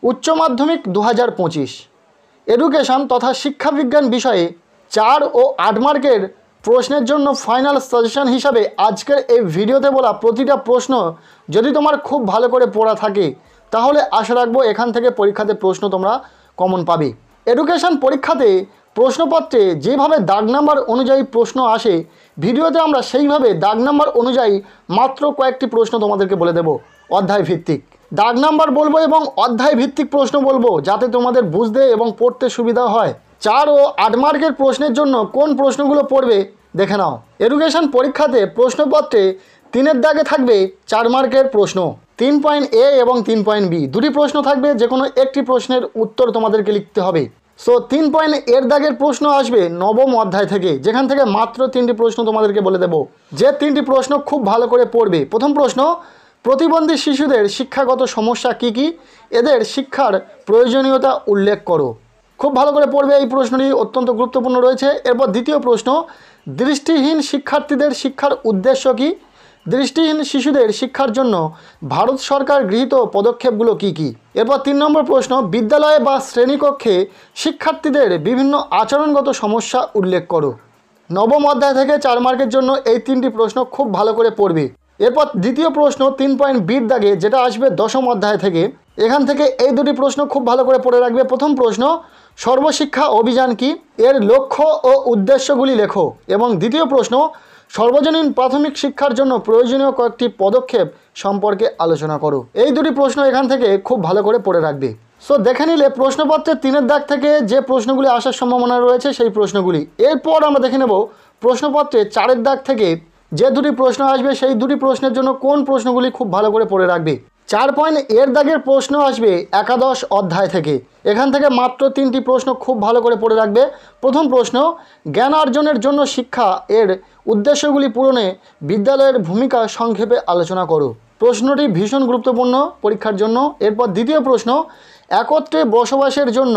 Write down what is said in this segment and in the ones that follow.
উচ্চ মাধ্যমিক 2025 এডুকেশন তথা শিক্ষাবিজ্ঞান বিষয়ে 4 ও 8 মার্কের প্রশ্নের জন্য ফাইনাল সাজেশন হিসাবে আজকের এই ভিডিওতে বলা প্রতিটা প্রশ্ন যদি তোমার খুব ভালো করে পড়া থাকে তাহলে আশা রাখবো এখান থেকে পরীক্ষাতে প্রশ্ন তোমরা কমন পাবে। এডুকেশন পরীক্ষাতে প্রশ্নপত্রে যেভাবে দাগ নাম্বার অনুযায়ী প্রশ্ন আসে ভিডিওতে আমরা সেইভাবে দাগ নাম্বার অনুযায়ী মাত্র কয়েকটি প্রশ্ন তোমাদেরকে বলে দেব। অধ্যায় ভিত্তিক দাগ নাম্বার বলবো এবং অধ্যায় ভিত্তিক প্রশ্ন বলবো যাতে তোমাদের বুঝতে এবং পড়তে সুবিধা হয়। 4 ও 8 মার্কের প্রশ্নের জন্য কোন প্রশ্নগুলো পড়বে দেখে নাও। এডুকেশন পরীক্ষাতে প্রশ্নপত্রে 3-এর দাগে থাকবে 4 মার্কের প্রশ্ন, 3.A এবং 3.B দুটি প্রশ্ন থাকবে, যে কোনো একটি প্রশ্নের উত্তর তোমাদেরকে লিখতে হবে। সো 3.A দাগের প্রশ্ন আসবে নবম অধ্যায় থেকে, যেখান থেকে মাত্র 3টি প্রশ্ন তোমাদেরকে বলে দেব, যে 3টি প্রশ্ন খুব ভালো করে পড়বে। প্রথম প্রশ্ন, প্রতিবন্ধী শিশুদের শিক্ষাগত সমস্যা কি কি, এদের শিক্ষার প্রয়োজনীয়তা উল্লেখ করো। খুব ভালো করে পড়বে, এই প্রশ্নটি অত্যন্ত গুরুত্বপূর্ণ রয়েছে। এরপর দ্বিতীয় প্রশ্ন, দৃষ্টিহীন শিক্ষার্থীদের শিক্ষার উদ্দেশ্য কি, দৃষ্টিহীন শিশুদের শিক্ষার জন্য ভারত সরকার গৃহীত পদক্ষেপগুলো কি কি। এরপর 3 নম্বর প্রশ্ন, বিদ্যালয়ে বা শ্রেণীকক্ষে শিক্ষার্থীদের বিভিন্ন আচরণগত সমস্যা উল্লেখ করো। নবম অধ্যায় থেকে 4 মার্কের জন্য এই 3টি প্রশ্ন খুব ভালো করে পড়বে। এরপর দ্বিতীয় প্রশ্ন 3.B দাগে, যেটা আসবে দশম অধ্যায় থেকে, এখান থেকে এই দুটি প্রশ্ন খুব ভালো করে পড়ে রাখবে। প্রথম প্রশ্ন, সর্বশিক্ষা অভিযান কি, এর লক্ষ্য ও উদ্দেশ্যগুলি লেখো। এবং দ্বিতীয় প্রশ্ন, সর্বজনীন প্রাথমিক শিক্ষার জন্য প্রয়োজনীয় কয়েকটি পদক্ষেপ সম্পর্কে আলোচনা করো। এই দুটি প্রশ্ন এখান থেকে খুব ভালো করে পড়ে রাখবে। সো দেখে নিলে প্রশ্নপত্রের 3-এর দাগ থেকে যে প্রশ্নগুলি আসার সম্ভাবনা রয়েছে সেই প্রশ্নগুলি। এরপর আমরা দেখে নেব প্রশ্নপত্রে 4-এর দাগ থেকে যে দুটি প্রশ্ন আসবে সেই দুটি প্রশ্নের জন্য কোন প্রশ্নগুলি খুব ভালো করে পড়ে রাখবে। 4.A দাগের প্রশ্ন আসবে একাদশ অধ্যায় থেকে, এখান থেকে মাত্র 3টি প্রশ্ন খুব ভালো করে পড়ে রাখবে। প্রথম প্রশ্ন, জ্ঞান অর্জনের জন্য শিক্ষা এর উদ্দেশ্যগুলি পূরণে বিদ্যালয়ের ভূমিকা সংক্ষেপে আলোচনা করো। প্রশ্নটি ভীষণ গুরুত্বপূর্ণ পরীক্ষার জন্য। এরপর দ্বিতীয় প্রশ্ন, একত্রে বসবাসের জন্য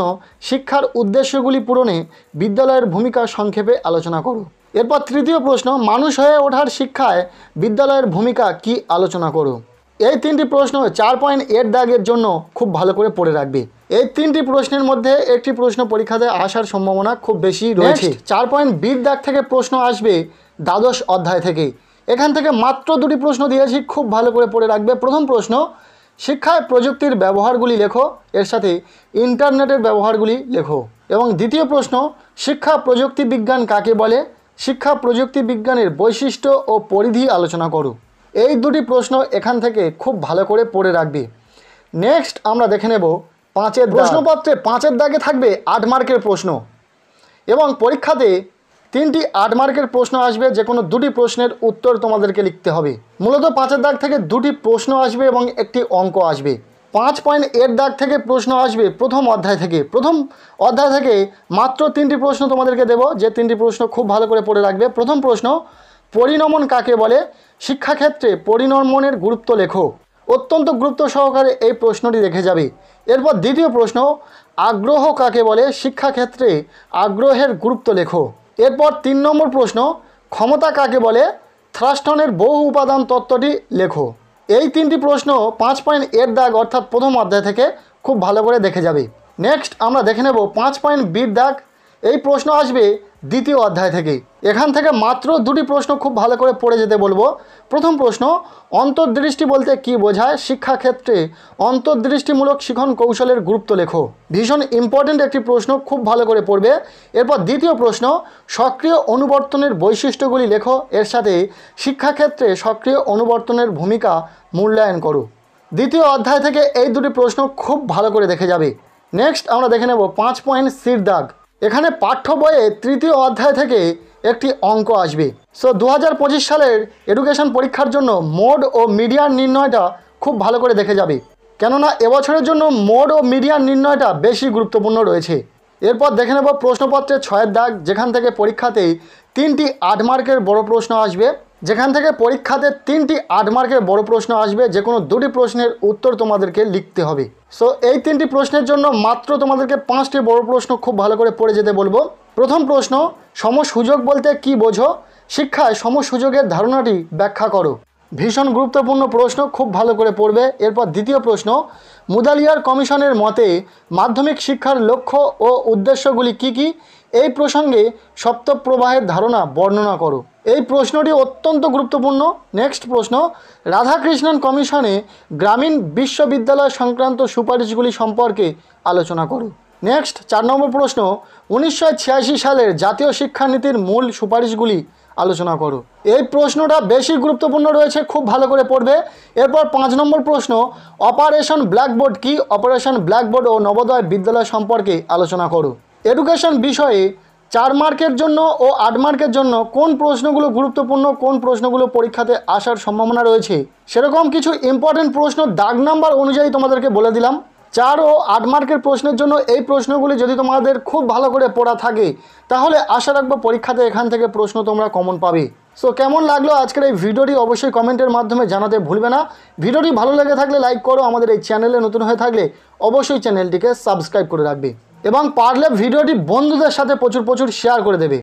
শিক্ষার উদ্দেশ্যগুলি পূরণে বিদ্যালয়ের ভূমিকা সংক্ষেপে আলোচনা করো। এরপর তৃতীয় প্রশ্ন, মানুষ হয়ে ওঠার শিক্ষায় বিদ্যালয়ের ভূমিকা কি আলোচনা করো। এই 3টি প্রশ্ন 4.A দাগের জন্য খুব ভালো করে পড়ে রাখবে। এই 3টি প্রশ্নের মধ্যে একটি প্রশ্ন পরীক্ষাতে আসার সম্ভাবনা খুব বেশি রয়েছে। 4.B দাগ থেকে প্রশ্ন আসবে দ্বাদশ অধ্যায় থেকে, এখান থেকে মাত্র 2টি প্রশ্ন দিয়েছি, খুব ভালো করে পড়ে রাখবে। প্রথম প্রশ্ন, শিক্ষায় প্রযুক্তির ব্যবহারগুলি লেখো, এর সাথে ইন্টারনেটের ব্যবহারগুলি লেখো। এবং দ্বিতীয় প্রশ্ন, শিক্ষা প্রযুক্তি বিজ্ঞান কাকে বলে, শিক্ষা প্রযুক্তি বিজ্ঞানের বৈশিষ্ট্য ও পরিধি আলোচনা করো। এই দুটি প্রশ্ন এখান থেকে খুব ভালো করে পড়ে রাখবে। নেক্সট আমরা দেখে নেব 5-এর প্রশ্নপত্রে 5-এর দাগে থাকবে 8 মার্কের প্রশ্ন, এবং পরীক্ষাতে 3টি 8 মার্কের প্রশ্ন আসবে, যে কোনো 2টি প্রশ্নের উত্তর তোমাদেরকে লিখতে হবে। মূলত 5-এর দাগ থেকে 2টি প্রশ্ন আসবে এবং একটি অঙ্ক আসবে। 5.A দাগ থেকে প্রশ্ন আসবে প্রথম অধ্যায় থেকে। প্রথম অধ্যায় থেকে মাত্র 3টি প্রশ্ন তোমাদেরকে দেব, যে 3টি প্রশ্ন খুব ভালো করে পড়ে রাখবে। প্রথম প্রশ্ন, পরিণমন কাকে বলে, শিক্ষাক্ষেত্রে পরিণমনের গুরুত্ব লেখো। অত্যন্ত গুরুত্ব সহকারে এই প্রশ্নটি দেখে যাবে। এরপর দ্বিতীয় প্রশ্ন, আগ্রহ কাকে বলে, শিক্ষাক্ষেত্রে আগ্রহের গুরুত্ব লেখো। এরপর 3 নম্বর প্রশ্ন, ক্ষমতা কাকে বলে, থ্রাস্টনের বহু উপাদান তত্ত্বটি লেখো। এই 3টি প্রশ্ন 5.A দাগ অর্থাৎ প্রথম অধ্যায় থেকে খুব ভালো করে দেখে যাবে। নেক্সট আমরা দেখে নেব 5.B দাগ। এই প্রশ্ন আসবে দ্বিতীয় অধ্যায় থেকে, এখান থেকে মাত্র 2টি প্রশ্ন খুব ভালো করে পড়ে যেতে বলবো। প্রথম প্রশ্ন, অন্তর্দৃষ্টি বলতে কি বোঝায়, শিক্ষাক্ষেত্রে অন্তর্দৃষ্টিমূলক শিখন কৌশলের গুরুত্ব লেখো। ভীষণ ইম্পর্টেন্ট একটি প্রশ্ন, খুব ভালো করে পড়বে। এরপর দ্বিতীয় প্রশ্ন, সক্রিয় অনুবর্তনের বৈশিষ্ট্যগুলি লেখো, এর সাথে শিক্ষাক্ষেত্রে সক্রিয় অনুবর্তনের ভূমিকা মূল্যায়ন করো। দ্বিতীয় অধ্যায় থেকে এই দুটি প্রশ্ন খুব ভালো করে দেখে যাবে। নেক্সট আমরা দেখে নেব 5.C দাগ। এখানে পাঠ্য বইয়ে 3য় অধ্যায় থেকে একটি অঙ্ক আসবে। সো 2025 সালের এডুকেশন পরীক্ষার জন্য মোড ও মিডিয়ান নির্ণয়টা খুব ভালো করে দেখে যাবে, কেননা এবছরের জন্য মোড ও মিডিয়ান নির্ণয়টা বেশি গুরুত্বপূর্ণ রয়েছে। এরপর দেখে নেব প্রশ্নপত্রের 6-এর দাগ, যেখান থেকে পরীক্ষাতে 3টি 8 মার্কের বড় প্রশ্ন আসবে। যেখান থেকে পরীক্ষাতে 3টি 8 মার্কের বড় প্রশ্ন আসবে, যে কোনো 2টি প্রশ্নের উত্তর তোমাদেরকে লিখতে হবে। সো এই 3টি প্রশ্নের জন্য মাত্র তোমাদেরকে 5টি বড় প্রশ্ন খুব ভালো করে পড়ে যেতে বলবো। প্রথম প্রশ্ন, সমসুযোগ বলতে কি বোঝো, শিক্ষায় সমসুযোগের ধারণাটি ব্যাখ্যা করো। ভীষণ গুরুত্বপূর্ণ প্রশ্ন, খুব ভালো করে পড়বে। এরপর দ্বিতীয় প্রশ্ন, মুদালিয়ার কমিশনের মতে মাধ্যমিক শিক্ষার লক্ষ্য ও উদ্দেশ্যগুলি কি কি? এই প্রসঙ্গে সপ্তপ্রবাহের ধারণা বর্ণনা করো। এই প্রশ্নটি অত্যন্ত গুরুত্বপূর্ণ। নেক্সট প্রশ্ন, রাধাকৃষ্ণন কমিশনে গ্রামীণ বিশ্ববিদ্যালয় সংক্রান্ত সুপারিশগুলি সম্পর্কে আলোচনা করো। নেক্সট 4 নম্বর প্রশ্ন, 1986 সালের জাতীয় শিক্ষানীতির মূল সুপারিশগুলি আলোচনা করো। এই প্রশ্নটা বেশি গুরুত্বপূর্ণ রয়েছে, খুব ভালো করে পড়বে। এরপর 5 নম্বর প্রশ্ন, অপারেশন ব্ল্যাকবোর্ড কি? অপারেশন ব্ল্যাকবোর্ড ও নবোদয় বিদ্যালয় সম্পর্কে আলোচনা করো। এডুকেশন বিষয়ে 4 মার্কের জন্য ও 8 মার্কের জন্য কোন প্রশ্নগুলো গুরুত্বপূর্ণ, কোন প্রশ্নগুলো পরীক্ষাতে আসার সম্ভাবনা রয়েছে, সেরকম কিছু ইম্পর্টেন্ট প্রশ্ন দাগ নাম্বার অনুযায়ী তোমাদেরকে বলে দিলাম। 4 ও 8 মার্কের প্রশ্নের জন্য এই প্রশ্নগুলি যদি তোমাদের খুব ভালো করে পড়া থাকে তাহলে আশা রাখবো পরীক্ষাতে এখান থেকে প্রশ্ন তোমরা কমন পাবে। সো কেমন লাগলো আজকের এই ভিডিওটি অবশ্যই কমেন্টের মাধ্যমে জানাতে ভুলবে না। ভিডিওটি ভালো লেগে থাকলে লাইক করো, আমাদের এই চ্যানেলে নতুন হয়ে থাকলে অবশ্যই চ্যানেলটিকে সাবস্ক্রাইব করে রাখবে এবং পারলে ভিডিওটি বন্ধুদের সাথে প্রচুর শেয়ার করে দেবে।